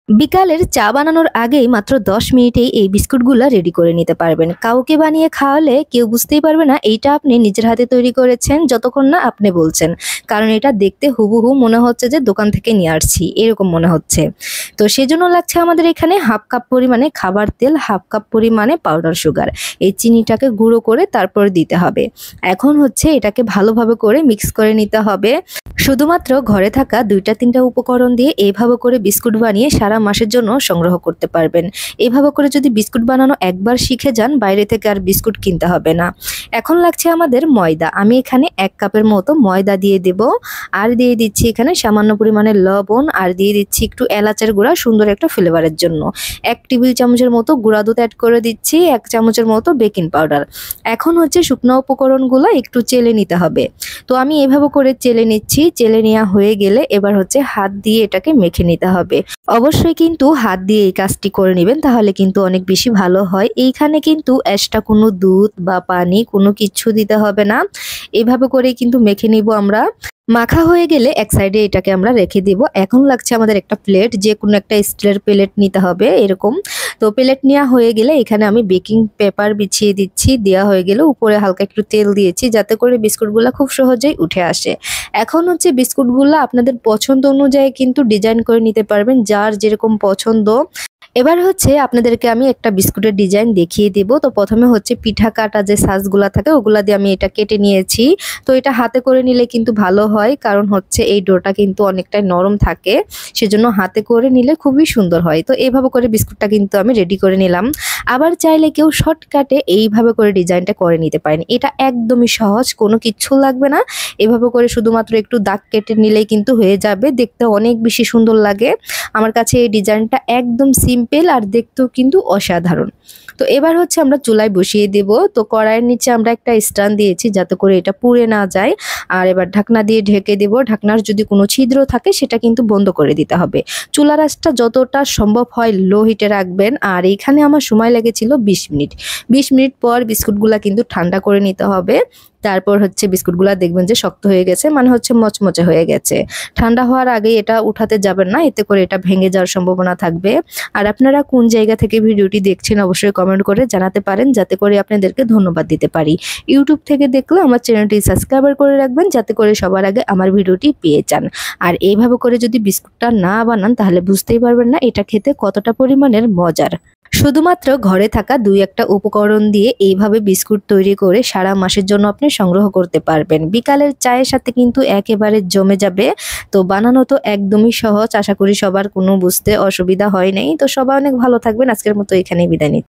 বিকালের চা বানানোর আগেই মাত্র ১০ মিনিটেই এই বিস্কুটগুলা রেডি করে নিতে পারবেন। কাউকে বানিয়ে খাওয়ালে কেউ বুঝতেই পারবে না এইটা আপনি নিজের হাতে তৈরি করেছেন যতক্ষণ না আপনি বলছেন। কারণ এটা দেখতে হুবহু মনে হচ্ছে যে দোকান থেকে নিয়ে আসছি, এরকম মনে হচ্ছে। তো সেজন্য লাগছে আমাদের এখানে 1/2 কাপ পরিমাণে খাবার তেল, 1/2 কাপ পরিমাণে পাউডার সুগার। এই চিনিটাকে গুঁড়ো করে তারপর দিতে হবে। এখন হচ্ছে এটাকে ভালোভাবে করে মিক্স করে নিতে হবে। শুধুমাত্র ঘরে থাকা ২টা-৩টা উপকরণ দিয়ে এইভাবে করে বিস্কুট বানিয়ে সারা মাসের জন্য সংগ্রহ করতে পারবেন। এইভাবে করে যদি বিস্কুট বানানো একবার শিখে যান, বাইরে থেকে আর বিস্কুট কিনতে হবে না। এখন লাগছে আমাদের ময়দা। আমি এখানে ১ কাপের মতো ময়দা দিয়ে দেব। আর দিয়ে দিচ্ছি এখানে সামান্য পরিমাণে লবণ, আর দিয়ে দিচ্ছি একটু এলাচের গুঁড়া সুন্দর একটা ফ্লেভারের জন্য। ১ টেবিল চামচের মতো গুঁড়া দুধ অ্যাড করে দিচ্ছি, ১ চামচের মতো বেকিং পাউডার। এখন হচ্ছে শুকনো উপকরণগুলো একটু চেলে নিতে হবে। তো আমি এভাবে করে চেলে নিচ্ছি। চেলে নেওয়া হয়ে গেলে এবার হচ্ছে হাত দিয়ে এটাকে মেখে নিতে হবে। অবশ্যই কিন্তু হাত দিয়ে এই কাজটি করে নেবেন, তাহলে কিন্তু অনেক বেশি ভালো হয়। এইখানে কিন্তু এক্সট্রা কোনো দুধ বা পানি কোনো কিচ্ছু দিতে হবে না। এভাবে করেই কিন্তু মেখে নিব আমরা। মাখা হয়ে গেলে এক সাইডে এটাকে আমরা রেখে দিব। এখন লাগছে আমাদের একটা প্লেট, যে কোনো একটা স্টিলের প্লেট নিতে হবে এরকম। তো প্লেট নেওয়া হয়ে গেলে এখানে আমি বেকিং পেপার বিছিয়ে দিচ্ছি। দেওয়া হয়ে গেলে উপরে হালকা একটু তেল দিয়েছি যাতে করে বিস্কুটগুলো খুব সহজেই উঠে আসে। এখন হচ্ছে বিস্কুটগুলো আপনাদের পছন্দ অনুযায়ী কিন্তু ডিজাইন করে নিতে পারবেন, যার যেরকম পছন্দ। এবার হচ্ছে আপনাদেরকে আমি একটা বিস্কুটের ডিজাইন দেখিয়ে দেব। তো প্রথমে হচ্ছে পিঠা কাটা যে সাজগুলা থাকে ওগুলা দিয়ে আমি এটা কেটে নিয়েছি। তো এটা হাতে করে নিলে কিন্তু ভালো হয়, কারণ হচ্ছে এই ডোটা কিন্তু অনেকটাই নরম থাকে, সেজন্য হাতে করে নিলে খুবই সুন্দর হয়। তো এইভাবে করে বিস্কুটটা কিন্তু আমি রেডি করে নিলাম। আবার চাইলে কেউ শর্টকাটে এইভাবে করে ডিজাইনটা করে নিতে পারেন। এটা একদমই সহজ, কোনো কিচ্ছু লাগবে না। এভাবে করে শুধুমাত্র একটু দাগ কেটে নিলেই কিন্তু হয়ে যাবে, দেখতে অনেক বেশি সুন্দর লাগে। আমার কাছে এই ডিজাইনটা একদম সিম্পল আর দেখতেও কিন্তু অসাধারণ। তো এবার হচ্ছে আমরা চুলায় বসিয়ে দেব। তো কড়াইয়ের নিচে আমরা একটা স্ট্যান্ড দিয়েছি যাতে করে এটা পুড়ে না যায়। আর এবার ঢাকনা দিয়ে ঢেকে দেব। ঢাকনার যদি কোনো ছিদ্র থাকে সেটা কিন্তু বন্ধ করে দিতে হবে। চুলার আঁচটা যতটা সম্ভব হয় লো হিটে রাখবেন। আর এইখানে আমার সময় লেগেছিল ২০ মিনিট। ২০ মিনিট পর বিস্কুটগুলা কিন্তু ঠান্ডা করে নিতে হবে। তারপর হচ্ছে বিস্কুটগুলা দেখবেন যে শক্ত হয়ে গেছে, মানে হচ্ছে মচমচে হয়ে গেছে। ঠান্ডা হওয়ার আগে এটা উঠাতে যাবেন না, এতে করে এটা ভেঙে যাওয়ার সম্ভাবনা থাকবে। আর আপনারা কোন জায়গা থেকে ভিডিওটি দেখছেন অবশ্যই কমেন্ট করে জানাতে পারেন, যাতে করে আপনাদেরকে ধন্যবাদ দিতে পারি। ইউটিউব থেকে দেখলে আমার চ্যানেলটি সাবস্ক্রাইব করে রাখবেন, যাতে করে সবার আগে আমার ভিডিওটি পেয়ে যান। আর এইভাবে করে যদি বিস্কুটটা না বানান তাহলে বুঝতেই পারবেন না এটা খেতে কতটা পরিমাণের মজার। শুধুমাত্র ঘরে থাকা ২-১টা উপকরণ দিয়ে এইভাবে বিস্কুট তৈরি করে সারা মাসের জন্য আপনি সংগ্রহ করতে পারবেন। বিকালের চায়ের সাথে কিন্তু একেবারে জমে যাবে। তো বানানো তো একদমই সহজ। আশা করি সবার কোনো বুঝতে অসুবিধা হয় নাই। তো সবাই অনেক ভালো থাকবেন। আজকের মতো এখানেই বিদায় নিচ্ছি।